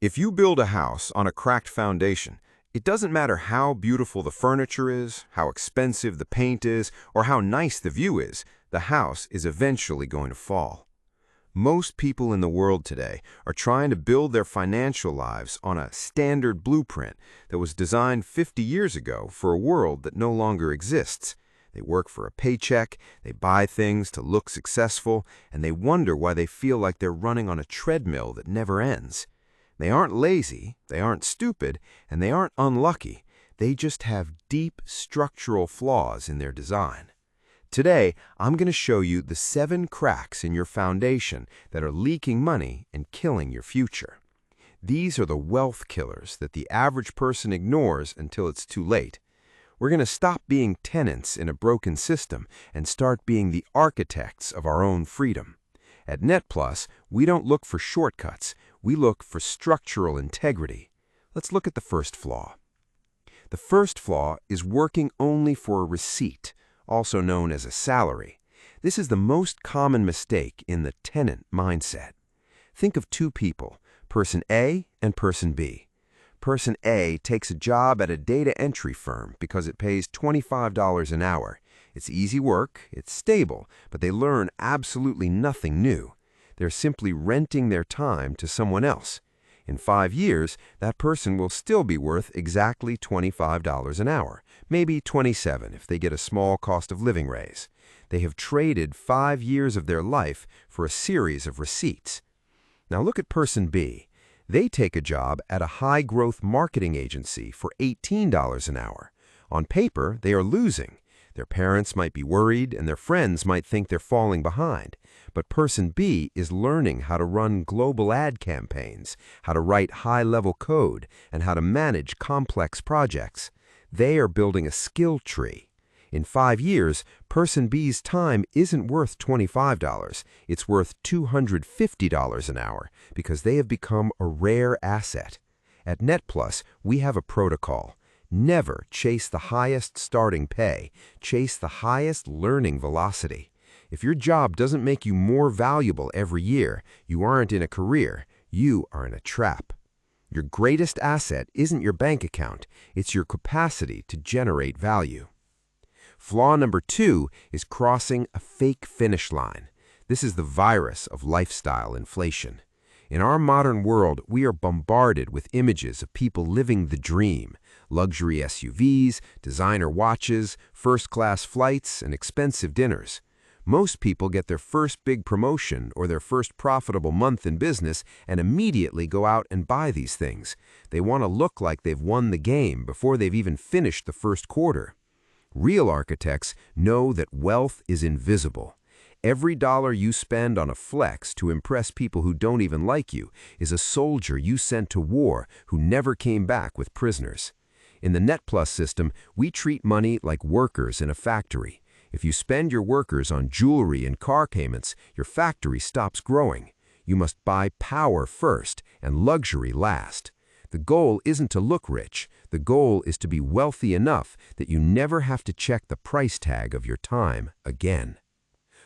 If you build a house on a cracked foundation, it doesn't matter how beautiful the furniture is, how expensive the paint is, or how nice the view is, the house is eventually going to fall. Most people in the world today are trying to build their financial lives on a standard blueprint that was designed 50 years ago for a world that no longer exists. They work for a paycheck, they buy things to look successful, and they wonder why they feel like they're running on a treadmill that never ends. They aren't lazy, they aren't stupid, and they aren't unlucky. They just have deep structural flaws in their design. Today, I'm going to show you the 7 cracks in your foundation that are leaking money and killing your future. These are the wealth killers that the average person ignores until it's too late. We're going to stop being tenants in a broken system and start being the architects of our own freedom. At NetPlus, we don't look for shortcuts, we look for structural integrity. Let's look at the first flaw. The first flaw is working only for a receipt, also known as a salary. This is the most common mistake in the tenant mindset. Think of 2 people, person A and person B. Person A takes a job at a data entry firm because it pays $25 an hour. It's easy work, it's stable, but they learn absolutely nothing new. They're simply renting their time to someone else. In 5 years, that person will still be worth exactly $25 an hour, maybe $27 if they get a small cost of living raise. They have traded 5 years of their life for a series of receipts. Now look at person B. They take a job at a high-growth marketing agency for $18 an hour. On paper, they are losing. Their parents might be worried, and their friends might think they're falling behind. But person B is learning how to run global ad campaigns, how to write high-level code, and how to manage complex projects. They are building a skill tree. In 5 years, person B's time isn't worth $25. It's worth $250 an hour because they have become a rare asset. At NetPlus, we have a protocol. Never chase the highest starting pay. Chase the highest learning velocity. If your job doesn't make you more valuable every year, you aren't in a career, you are in a trap. Your greatest asset isn't your bank account, it's your capacity to generate value. Flaw number 2 is crossing a fake finish line. This is the virus of lifestyle inflation. In our modern world, we are bombarded with images of people living the dream. Luxury SUVs, designer watches, first-class flights, and expensive dinners. Most people get their first big promotion or their first profitable month in business and immediately go out and buy these things. They want to look like they've won the game before they've even finished the first quarter. Real architects know that wealth is invisible. Every dollar you spend on a flex to impress people who don't even like you is a soldier you sent to war who never came back with prisoners. In the NetPlus system, we treat money like workers in a factory. If you spend your workers on jewelry and car payments, your factory stops growing. You must buy power first and luxury last. The goal isn't to look rich. The goal is to be wealthy enough that you never have to check the price tag of your time again.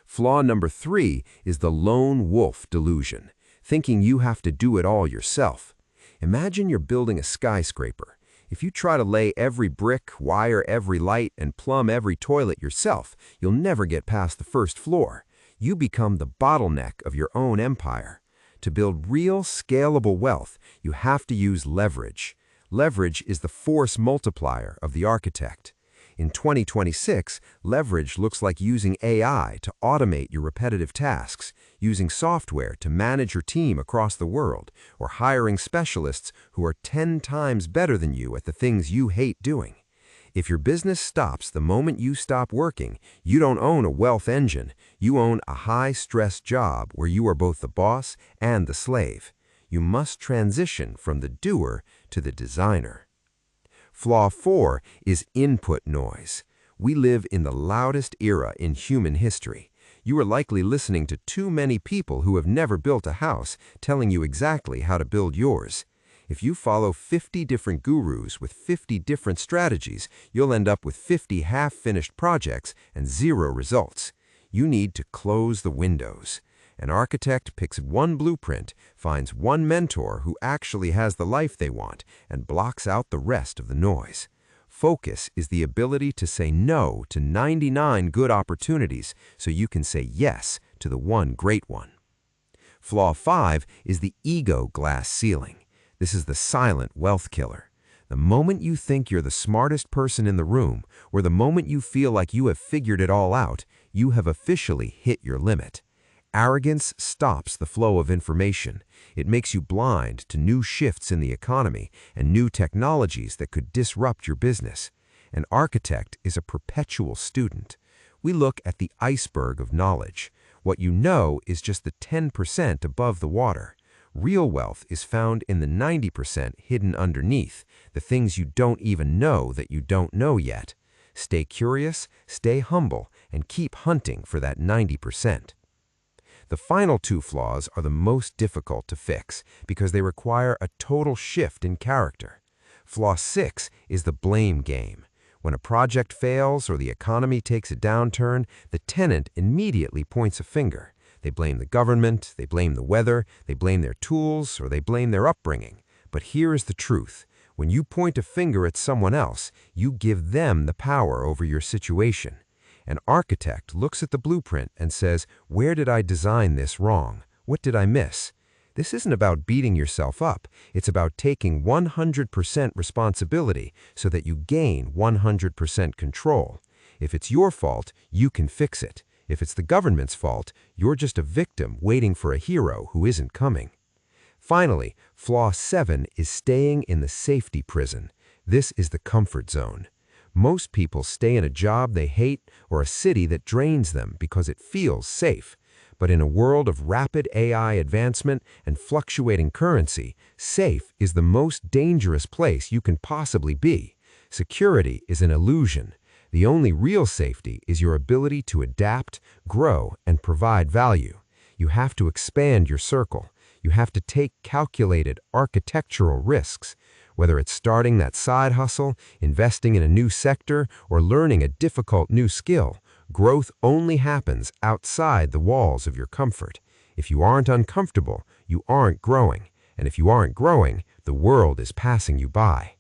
Flaw number 3 is the Lone Wolf Delusion, thinking you have to do it all yourself. Imagine you're building a skyscraper. If you try to lay every brick, wire every light, and plumb every toilet yourself, you'll never get past the first floor. You become the bottleneck of your own empire. To build real, scalable wealth, you have to use leverage. Leverage is the force multiplier of the architect. In 2026, leverage looks like using AI to automate your repetitive tasks, using software to manage your team across the world, or hiring specialists who are 10 times better than you at the things you hate doing. If your business stops the moment you stop working, you don't own a wealth engine. You own a high-stress job where you are both the boss and the slave. You must transition from the doer to the designer. Flaw 4 is input noise. We live in the loudest era in human history. You are likely listening to too many people who have never built a house telling you exactly how to build yours. If you follow 50 different gurus with 50 different strategies, you'll end up with 50 half-finished projects and 0 results. You need to close the windows. An architect picks one blueprint, finds one mentor who actually has the life they want, and blocks out the rest of the noise. Focus is the ability to say no to 99 good opportunities so you can say yes to the one great one. Flaw 5 is the ego glass ceiling. This is the silent wealth killer. The moment you think you're the smartest person in the room, or the moment you feel like you have figured it all out, you have officially hit your limit. Arrogance stops the flow of information. It makes you blind to new shifts in the economy and new technologies that could disrupt your business. An architect is a perpetual student. We look at the iceberg of knowledge. What you know is just the 10% above the water. Real wealth is found in the 90% hidden underneath, the things you don't even know that you don't know yet. Stay curious, stay humble, and keep hunting for that 90%. The final two flaws are the most difficult to fix because they require a total shift in character. Flaw 6 is the blame game. When a project fails or the economy takes a downturn, the tenant immediately points a finger. They blame the government, they blame the weather, they blame their tools, or they blame their upbringing. But here is the truth. When you point a finger at someone else, you give them the power over your situation. An architect looks at the blueprint and says, "Where did I design this wrong? What did I miss?" This isn't about beating yourself up. It's about taking 100% responsibility so that you gain 100% control. If it's your fault, you can fix it. If it's the government's fault, you're just a victim waiting for a hero who isn't coming. Finally, flaw 7 is staying in the safety prison. This is the comfort zone. Most people stay in a job they hate or a city that drains them because it feels safe. But in a world of rapid AI advancement and fluctuating currency, safe is the most dangerous place you can possibly be. Security is an illusion. The only real safety is your ability to adapt, grow, and provide value. You have to expand your circle. You have to take calculated architectural risks. Whether it's starting that side hustle, investing in a new sector, or learning a difficult new skill, growth only happens outside the walls of your comfort. If you aren't uncomfortable, you aren't growing. And if you aren't growing, the world is passing you by.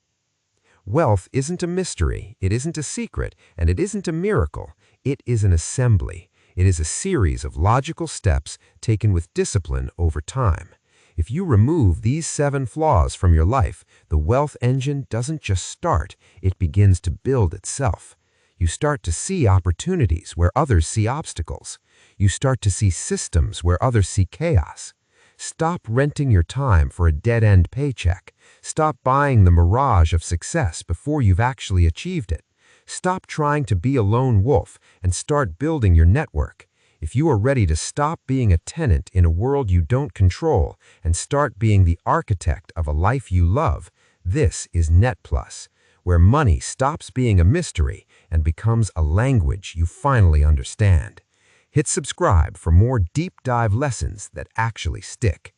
Wealth isn't a mystery, it isn't a secret, and it isn't a miracle. It is an assembly. It is a series of logical steps taken with discipline over time. If you remove these 7 flaws from your life, the wealth engine doesn't just start, it begins to build itself. You start to see opportunities where others see obstacles. You start to see systems where others see chaos. Stop renting your time for a dead-end paycheck. Stop buying the mirage of success before you've actually achieved it. Stop trying to be a lone wolf and start building your network. If you are ready to stop being a tenant in a world you don't control and start being the architect of a life you love, this is Net Plus, where money stops being a mystery and becomes a language you finally understand. Hit subscribe for more deep dive lessons that actually stick.